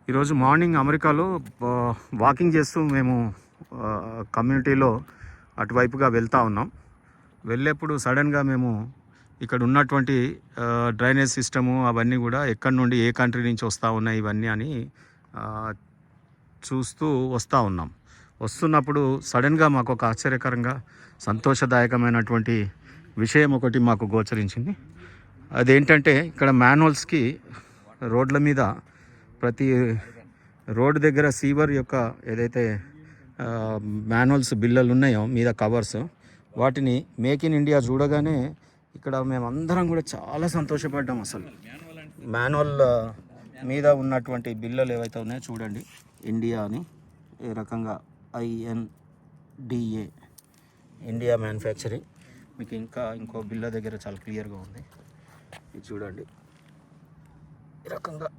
ఈరోజు మార్నింగ్ అమెరికాలో వాకింగ్ చేస్తూ మేము కమ్యూనిటీలో అటువైపుగా వెళ్తూ ఉన్నాం. వెళ్ళేప్పుడు సడన్గా మేము ఇక్కడ ఉన్నటువంటి డ్రైనేజ్ సిస్టము అవన్నీ కూడా ఎక్కడి నుండి ఏ కంట్రీ నుంచి వస్తూ ఉన్నాయి ఇవన్నీ అని చూస్తూ వస్తూ ఉన్నాం. వస్తున్నప్పుడు సడన్గా మాకు ఒక ఆశ్చర్యకరంగా సంతోషదాయకమైనటువంటి విషయం ఒకటి మాకు గోచరించింది. అదేంటంటే ఇక్కడ మాన్యువల్స్కి రోడ్ల మీద ప్రతి రోడ్డు దగ్గర సీవర్ యొక్క ఏదైతే మాన్యువల్స్ బిల్లలు ఉన్నాయో మీద కవర్స్, వాటిని మేక్ ఇన్ ఇండియా చూడగానే ఇక్కడ మేమందరం కూడా చాలా సంతోషపడ్డాం. అసలు మాన్యువల్ మీద ఉన్నటువంటి బిల్లలు ఏవైతే ఉన్నాయో చూడండి, ఇండియా అని ఏ రకంగా INDA ఇండియా మ్యానుఫ్యాక్చరింగ్. మీకు ఇంకో బిల్ల దగ్గర చాలా క్లియర్గా ఉంది, ఇది చూడండి. ఈ రకంగా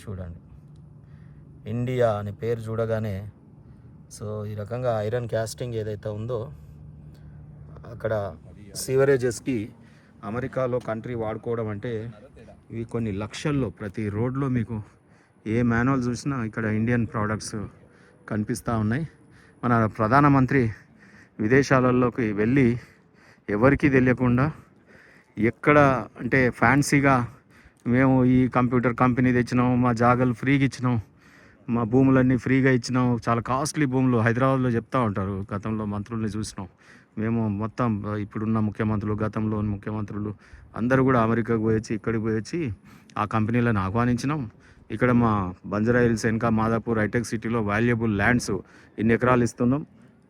చూడండి, ఇండియా అనే పేరు చూడగానే సో ఈ రకంగా ఐరన్ క్యాస్టింగ్ ఏదైతే ఉందో అక్కడ సీవరేజెస్కి అమెరికాలో కంట్రీ వాడుకోవడం అంటే ఇవి కొన్ని లక్షల్లో ప్రతి రోడ్లో మీకు ఏ మాన్యువల్ చూసినా ఇక్కడ ఇండియన్ ప్రోడక్ట్స్ కనిపిస్తూ ఉన్నాయి. మన ప్రధానమంత్రి విదేశాలలోకి వెళ్ళి ఎవరికీ తెలియకుండా ఎక్కడ అంటే ఫ్యాన్సీగా మేము ఈ కంప్యూటర్ కంపెనీ తెచ్చినాం, మా జాగాలు ఫ్రీగా ఇచ్చినాం, మా భూములన్నీ ఫ్రీగా ఇచ్చినాం, చాలా కాస్ట్లీ భూములు హైదరాబాద్లో చెప్తూ ఉంటారు. గతంలో మంత్రుల్ని చూసినాం మేము, మొత్తం ఇప్పుడున్న ముఖ్యమంత్రులు, గతంలో ముఖ్యమంత్రులు అందరూ కూడా అమెరికాకు పోయొచ్చి ఇక్కడికి పోయొచ్చి ఆ కంపెనీలను ఆహ్వానించినాం. ఇక్కడ మా బంజారా హిల్స్ వెనక మాదాపూర్ హైటెక్ సిటీలో వాల్యుబుల్ ల్యాండ్స్ ఇన్ని ఎకరాలు ఇస్తున్నాం,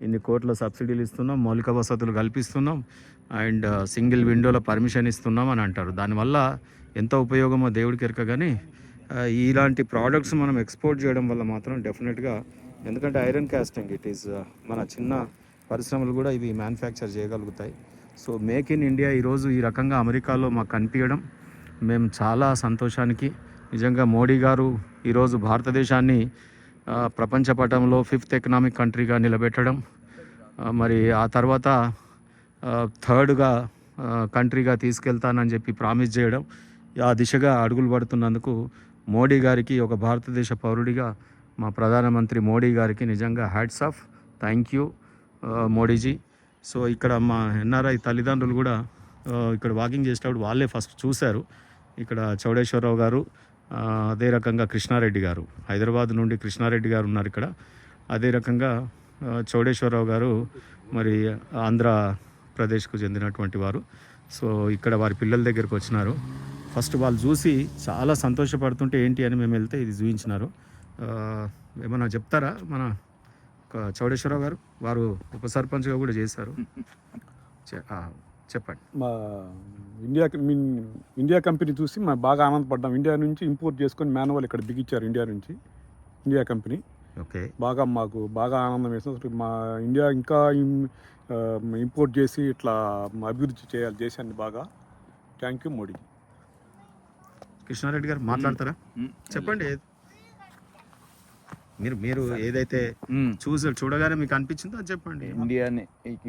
ఇన్ని కోట్ల సబ్సిడీలు ఇస్తున్నాం, మౌలిక వసతులు కల్పిస్తున్నాం, అండ్ సింగిల్ విండోలో పర్మిషన్ ఇస్తున్నాం అని అంటారు. దానివల్ల ఎంత ఉపయోగమో దేవుడికి ఎరక. కానీ ఇలాంటి ప్రోడక్ట్స్ మనం ఎక్స్పోర్ట్ చేయడం వల్ల మాత్రం డెఫినెట్గా, ఎందుకంటే ఐరన్ క్యాస్టింగ్ ఇట్ ఈస్ మన చిన్న పరిశ్రమలు కూడా ఇవి మ్యానుఫ్యాక్చర్ చేయగలుగుతాయి. సో మేక్ ఇన్ ఇండియా ఈరోజు ఈ రకంగా అమెరికాలో మాకు కనిపించడం మేము చాలా సంతోషానికి. నిజంగా మోడీ గారు ఈరోజు భారతదేశాన్ని ప్రపంచ పటంలో 5th ఎకనామిక్ కంట్రీగా నిలబెట్టడం, మరి ఆ తర్వాత 3rd కంట్రీగా తీసుకెళ్తానని చెప్పి ప్రామిస్ చేయడం, ఆ దిశగా అడుగులు పడుతున్నందుకు మోడీ గారికి, ఒక భారతదేశ పౌరుడిగా మా ప్రధానమంత్రి మోడీ గారికి నిజంగా hats off, thank you Modiji. So ఇక్కడ మా NRI తల్లిదండ్రులు కూడా ఇక్కడ వాకింగ్ చేసేటప్పుడు వాళ్ళే ఫస్ట్ చూశారు. ఇక్కడ చౌడేశ్వరరావు గారు, అదే రకంగా కృష్ణారెడ్డి గారు, హైదరాబాద్ నుండి కృష్ణారెడ్డి గారు ఉన్నారు ఇక్కడ. అదే రకంగా చౌడేశ్వరరావు గారు మరి ఆంధ్రప్రదేశ్కు చెందినటువంటి వారు. సో ఇక్కడ వారి పిల్లల దగ్గరకు వచ్చినారు. ఫస్ట్ వాళ్ళు చూసి చాలా సంతోషపడుతుంటే ఏంటి అని మేము వెళ్తే ఇది చూపించినారు. ఏమన్నా చెప్తారా మన చౌడేశ్వరరావు గారు? వారు ఉప సర్పంచ్గా కూడా చేశారు, చెప్పండి. మా ఇండియా కంపెనీ చూసి మేము బాగా ఆనందపడ్డాం. ఇండియా నుంచి ఇంపోర్ట్ చేసుకొని మాన్యువల్ ఇక్కడ బిగించారు ఇండియా నుంచి, ఇండియా కంపెనీ. ఓకే, బాగా మాకు బాగా ఆనందం వేస్తుంది. మా ఇండియా ఇంకా ఇంపోర్ట్ చేసి ఇట్లా అభివృద్ధి చేయాలి దేశాన్ని బాగా. Thank you Modi. కృష్ణారెడ్డి గారు మాట్లాడతారా? చెప్పండి. మీరు ఏదైతే చూడగానే మీకు అనిపించిందో అది చెప్పండి.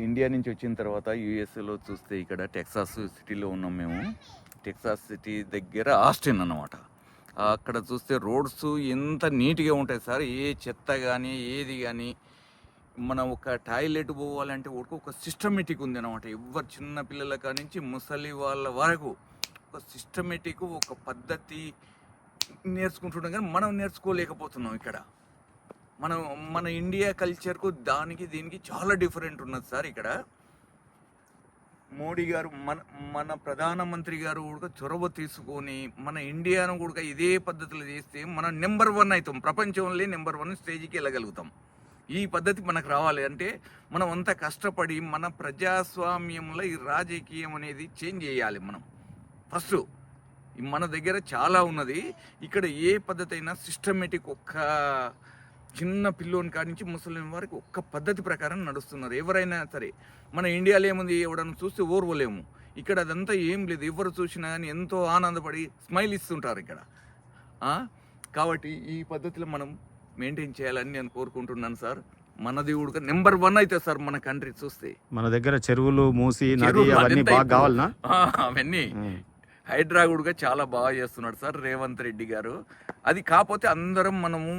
ఇండియా నుంచి వచ్చిన తర్వాత యూఎస్ఏలో చూస్తే ఇక్కడ టెక్సాస్ సిటీలో ఉన్నాం మేము. టెక్సాస్ సిటీ దగ్గర ఆస్టిన్ అన్నమాట. అక్కడ చూస్తే రోడ్స్ ఎంత నీట్గా ఉంటాయి సార్. ఏ చెత్త కానీ ఏది కానీ, మనం ఒక టాయిలెట్ పోవాలంటే ఒక సిస్టమేటిక్ ఉంది అనమాట. ఎవరు చిన్న పిల్లల కాడి నుంచి ముసలి వాళ్ళ వరకు ఒక సిస్టమేటిక్, ఒక పద్ధతి నేర్చుకుంటున్నాం. కానీ మనం నేర్చుకోలేకపోతున్నాం ఇక్కడ. మన ఇండియా కల్చర్కు దానికి దీనికి చాలా డిఫరెంట్ ఉన్నది సార్. ఇక్కడ మోడీ గారు మన ప్రధానమంత్రి గారు కూడా చొరవ తీసుకొని మన ఇండియాను కూడా ఇదే పద్ధతిలో చేస్తే మనం నెంబర్ 1 అవుతాం. ప్రపంచంలో నెంబర్ 1 స్టేజ్కి వెళ్ళగలుగుతాం. ఈ పద్ధతి మనకు రావాలి అంటే మనం అంతా కష్టపడి మన ప్రజాస్వామ్యంలో ఈ రాజకీయం అనేది చేంజ్ చేయాలి. మనం ఫస్ట్ మన దగ్గర చాలా ఉన్నది. ఇక్కడ ఏ పద్ధతి అయినా సిస్టమేటిక్, ఒక్క చిన్న పిల్లోని కాడి నుంచి ముసలిం వరకు ఒక్క పద్ధతి ప్రకారం నడుస్తున్నారు ఎవరైనా సరే. మన ఇండియాలో ఏముంది, ఎవడన్నా చూస్తే ఓర్వలేము. ఇక్కడ అదంతా ఏం లేదు. ఎవరు చూసినా కానీ ఎంతో ఆనందపడి స్మైల్ ఇస్తుంటారు ఇక్కడ. కాబట్టి ఈ పద్ధతిలో మనం మెయింటైన్ చేయాలని నేను కోరుకుంటున్నాను సార్. మనది కూడా నెంబర్ 1 అయితే సార్ మన కంట్రీ చూస్తే. మన దగ్గర చెరువులు, మూసి, నది అవన్నీ బాగా కావాలనా? అవన్నీ హైడ్రా కూడా చాలా బాగా చేస్తున్నాడు సార్ రేవంత్ రెడ్డి గారు. అది కాకపోతే అందరం మనము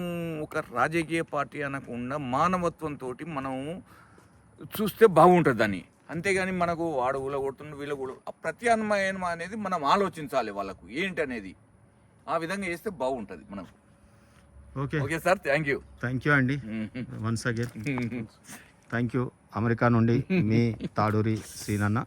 ఒక రాజకీయ పార్టీ అనకుండా మానవత్వంతో మనము చూస్తే బాగుంటుందని. అంతేగాని మనకు వాడు ఊళ్ళ కొడుతుండు వీళ్ళ కూడా ప్రత్యామ్నాయం అనేది మనం ఆలోచించాలి వాళ్ళకు ఏంటి అనేది. ఆ విధంగా చేస్తే బాగుంటుంది మనకు. Okay okay sir, thank you. Thank you అండి once again. Thank you. America నుండి మీ తాడూరి శ్రీనన్న.